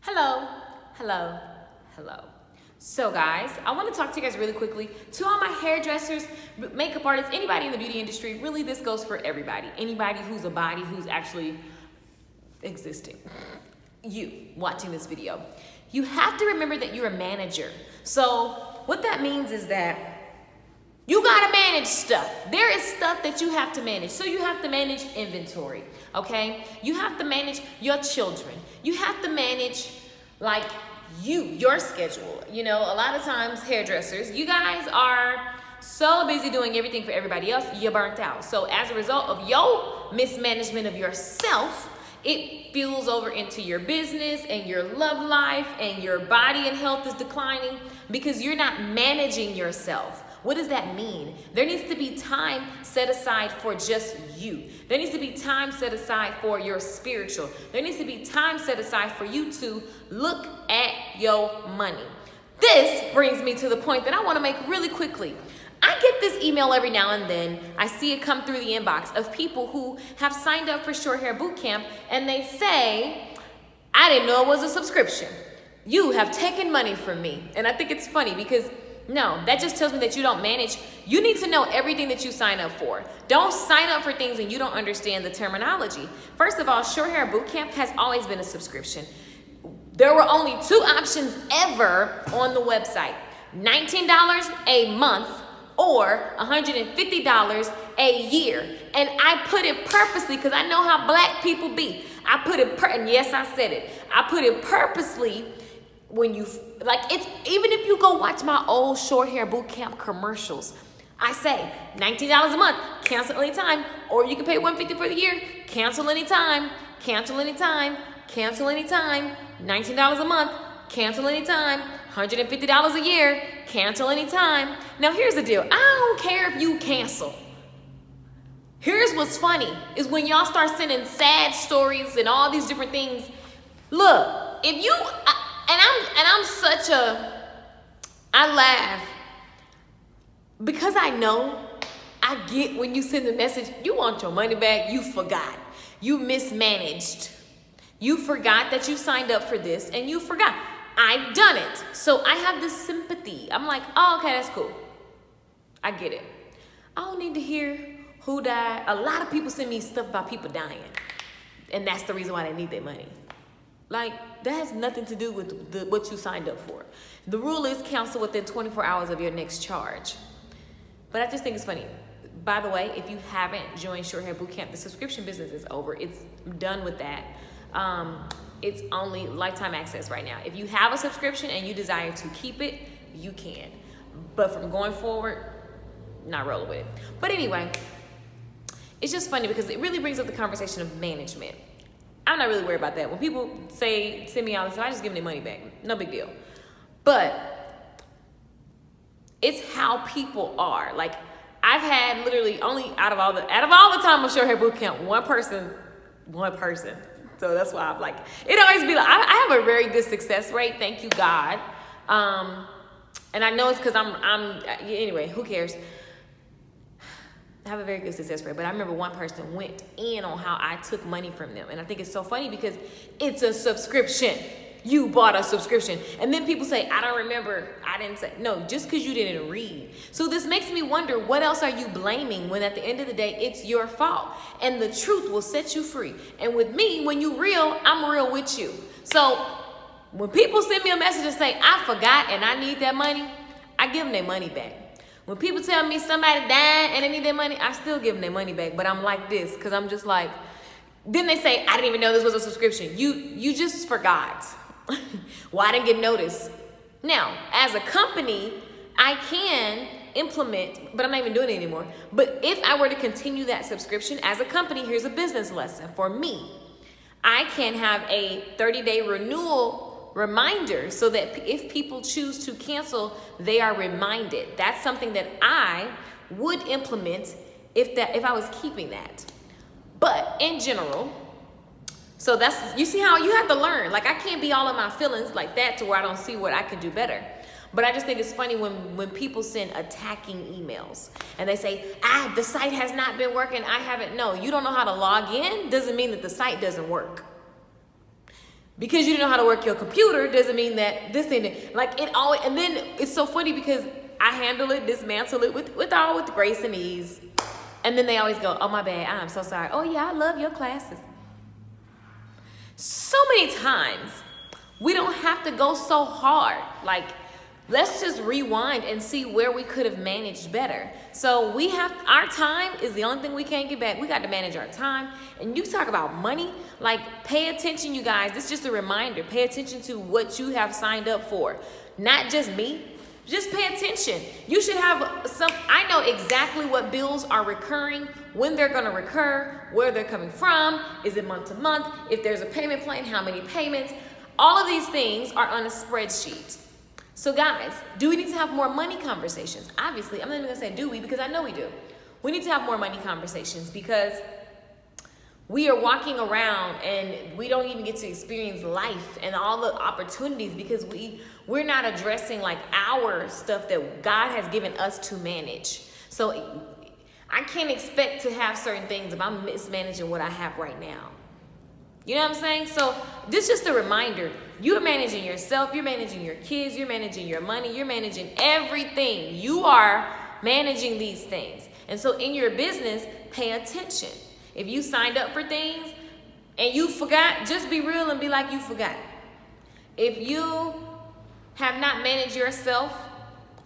Hello, hello, hello. So guys, I want to talk to you guys really quickly. To all my hairdressers, makeup artists, anybody in the beauty industry, really this goes for everybody. Anybody who's a body who's actually existing. You watching this video. You have to remember that you're a manager. So what that means is that you gotta manage stuff. There is stuff that you have to manage. So you have to manage inventory, okay? You have to manage your children. You have to manage like your schedule. You know, a lot of times hairdressers, you guys are so busy doing everything for everybody else, you're burnt out. So as a result of your mismanagement of yourself, it spills over into your business and your love life, and your body and health is declining because you're not managing yourself. What does that mean? There needs to be time set aside for just you. There needs to be time set aside for your spiritual. There needs to be time set aside for you to look at your money. This brings me to the point that I want to make really quickly. I get this email every now and then. I see it come through the inbox of people who have signed up for Short Hair Bootcamp, and they say, I didn't know it was a subscription. You have taken money from me. And I think it's funny because no, that just tells me that you don't manage. You need to know everything that you sign up for. Don't sign up for things and you don't understand the terminology. First of all, Short Hair Bootcamp has always been a subscription. There were only two options ever on the website. $19 a month or $150 a year. And I put it purposely because I know how black people be. I put it, and yes, I said it. I put it purposely. When you, like, it's, even if you go watch my old Short Hair Bootcamp commercials, I say $19 a month, cancel anytime, or you can pay $150 for the year, cancel anytime, cancel anytime, cancel anytime, $19 a month, cancel anytime, $150 a year, cancel anytime. Now here's the deal, I don't care if you cancel. Here's what's funny, is when y'all start sending sad stories and all these different things. Look, if you, I'm such a, I laugh because I know, I get when you send a message, you want your money back, you forgot, you mismanaged, you forgot that you signed up for this and you forgot. I've done it. So I have this sympathy. I'm like, oh, okay, that's cool. I get it. I don't need to hear who died. A lot of people send me stuff about people dying, and that's the reason why they need their money. Like, that has nothing to do with what you signed up for. The rule is cancel within 24 hours of your next charge. But I just think it's funny. By the way, if you haven't joined Short Hair Bootcamp, the subscription business is over. It's done with that. It's only lifetime access right now. If you have a subscription and you desire to keep it, you can. But from going forward, not rolling with it. But anyway, it's just funny because it really brings up the conversation of management. I'm not really worried about that. When people say, send me all this, I just give them their money back. No big deal. But it's how people are. Like, I've had literally only out of all the time of Short Hair Bootcamp, one person. So that's why I'm like, it always be like, I have a very good success rate. Thank you, God. And I know it's because anyway, who cares? I have a very good success rate, but I remember one person went in on how I took money from them. And I think it's so funny because it's a subscription. You bought a subscription. And then people say, I don't remember, I didn't say. No, just because you didn't read. So this makes me wonder, what else are you blaming when at the end of the day, it's your fault? And the truth will set you free. And with me, when you real, I'm real with you. So when people send me a message and say, I forgot and I need that money, I give them their money back. When people tell me somebody died and they need their money, I still give them their money back. But I'm like this, because I'm just like, then they say, I didn't even know this was a subscription. You just forgot. Well, I didn't get notice. Now, as a company, I can implement, but I'm not even doing it anymore. But if I were to continue that subscription as a company, here's a business lesson for me. I can have a 30-day renewal reminder so that if people choose to cancel, they are reminded. That's something that I would implement if I was keeping that. But in general, so that's, you see how you have to learn. Like, I can't be all in my feelings like that to where I don't see what I can do better. But I just think it's funny when people send attacking emails and they say, the site has not been working, I haven't. No, you don't know how to log in doesn't mean that the site doesn't work. Because you didn't know how to work your computer doesn't mean that this ain't like it always. And then it's so funny because I handle it, dismantle it with grace and ease. And then they always go, oh, my bad, I'm so sorry. Oh, yeah, I love your classes. So many times, we don't have to go so hard. Like, let's just rewind and see where we could have managed better. So our time is the only thing we can't get back. We got to manage our time. And you talk about money, like pay attention, you guys. This is just a reminder. Pay attention to what you have signed up for. Not just me. Just pay attention. You should have I know exactly what bills are recurring, when they're gonna recur, where they're coming from, is it month to month, if there's a payment plan, how many payments. All of these things are on a spreadsheet. So guys, do we need to have more money conversations? Obviously, I'm not even gonna say do we, because I know we do. We need to have more money conversations because we are walking around and we don't even get to experience life and all the opportunities because we're not addressing like our stuff that God has given us to manage. So I can't expect to have certain things if I'm mismanaging what I have right now. You know what I'm saying? So this is just a reminder. You're managing yourself, you're managing your kids, you're managing your money, you're managing everything. You are managing these things. And so in your business, pay attention. If you signed up for things and you forgot, just be real and be like you forgot. If you have not managed yourself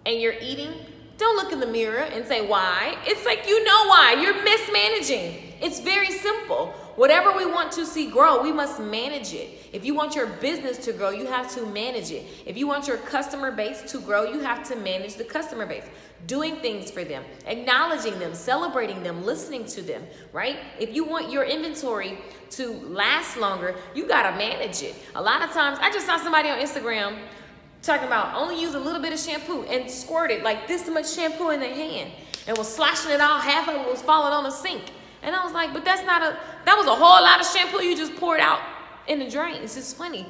and you're eating, don't look in the mirror and say why. It's like you know why. You're mismanaging. It's very simple. Whatever we want to see grow, we must manage it. If you want your business to grow, you have to manage it. If you want your customer base to grow, you have to manage the customer base. Doing things for them, acknowledging them, celebrating them, listening to them, right? If you want your inventory to last longer, you gotta manage it. A lot of times, I just saw somebody on Instagram talking about only use a little bit of shampoo and squirted like this much shampoo in their hand and was sloshing it all, half of it was falling on the sink. And I was like, but that was a whole lot of shampoo you just poured out in the drain. It's just funny.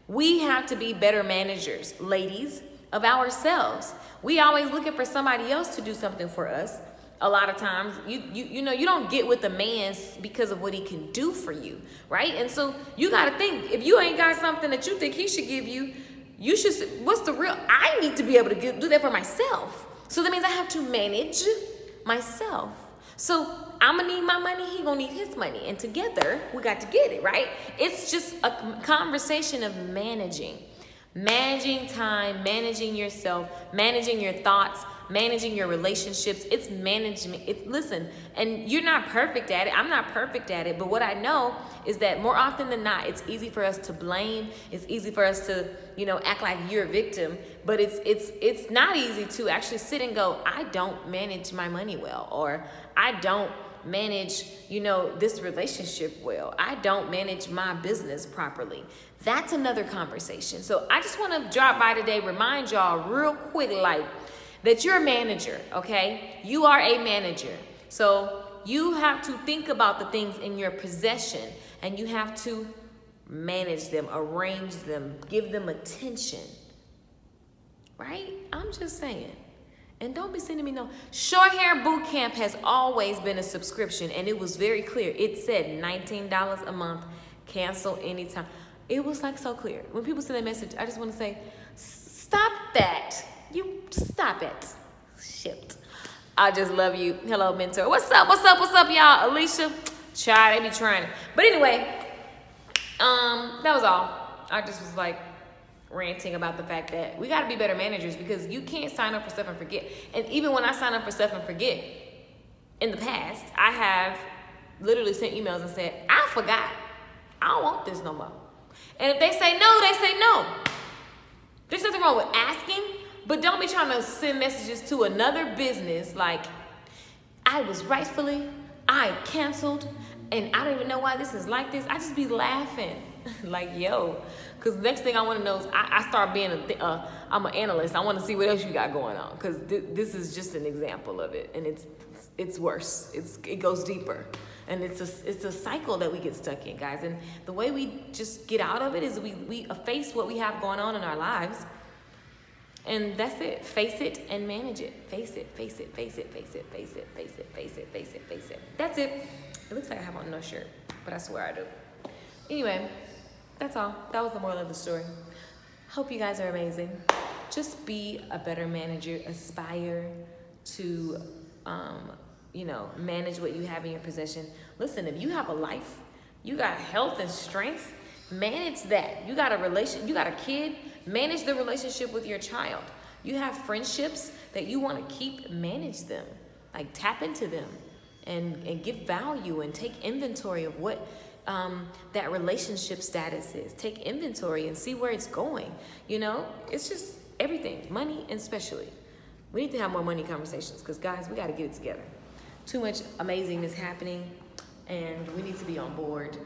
We have to be better managers, ladies, of ourselves. We always looking for somebody else to do something for us. A lot of times, you know, you don't get with a man because of what he can do for you, right? And so you got to think, if you ain't got something that you think he should give you, you should, what's the real, I need to be able to do that for myself. So that means I have to manage myself. So I'm gonna need my money, he gonna need his money. And together, we got to get it, right? It's just a conversation of managing. Managing time, managing yourself, managing your thoughts, managing your relationships. It's management. Listen, and you're not perfect at it. I'm not perfect at it. But what I know is that more often than not, it's easy for us to blame. It's easy for us to, you know, act like you're a victim. But it's not easy to actually sit and go, I don't manage my money well, or I don't manage, you know, this relationship well. I don't manage my business properly. That's another conversation. So I just want to drop by today, remind y'all real quick, like, that you're a manager, okay? You are a manager. So you have to think about the things in your possession and you have to manage them, arrange them, give them attention, right? I'm just saying. And don't be sending me no. Short hair boot camp has always been a subscription, and it was very clear. It said $19 a month, cancel anytime. It was like so clear. When people send a message, I just want to say, stop that. You stop it. Shit. I just love you. Hello, mentor. What's up? What's up? What's up, y'all? Alicia. Child, they be trying. But anyway, that was all. I just was like ranting about the fact that we got to be better managers because you can't sign up for stuff and forget. And even when I sign up for stuff and forget, in the past, I have literally sent emails and said, I forgot. I don't want this no more. And if they say no, they say no. There's nothing wrong with asking, but don't be trying to send messages to another business like, I canceled, and I don't even know why this is like this. I just be laughing. Like, yo, because the next thing I want to know is I start being I'm an analyst. I want to see what else you got going on, because this is just an example of it, and it's worse. It goes deeper, and it's a cycle that we get stuck in, guys. And the way we just get out of it is we face what we have going on in our lives, and that's it. Face it and manage it. Face it, face it, face it, face it, face it, face it, face it, face it, face it. That's it. It looks like I have on no shirt, but I swear I do. Anyway, That's all. That was the moral of the story. Hope you guys are amazing. Just be a better manager. Aspire to, you know, manage what you have in your possession. Listen, if you have a life, you got health and strength, manage that. You got a kid, manage the relationship with your child. You have friendships that you want to keep, manage them. Like, tap into them and give value and take inventory of what that relationship status is. Take inventory and see where it's going. You know, it's just everything, money and especially. We need to have more money conversations because, guys, we got to get it together. Too much amazing is happening and we need to be on board.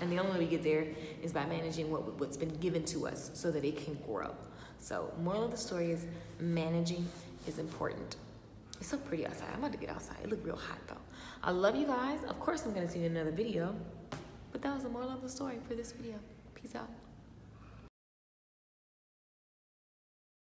And the only way we get there is by managing what's been given to us so that it can grow. So moral of the story is managing is important. It's so pretty outside. I'm about to get outside. It look real hot though. I love you guys. Of course I'm gonna see you in another video, but that was the moral of the story for this video. Peace out.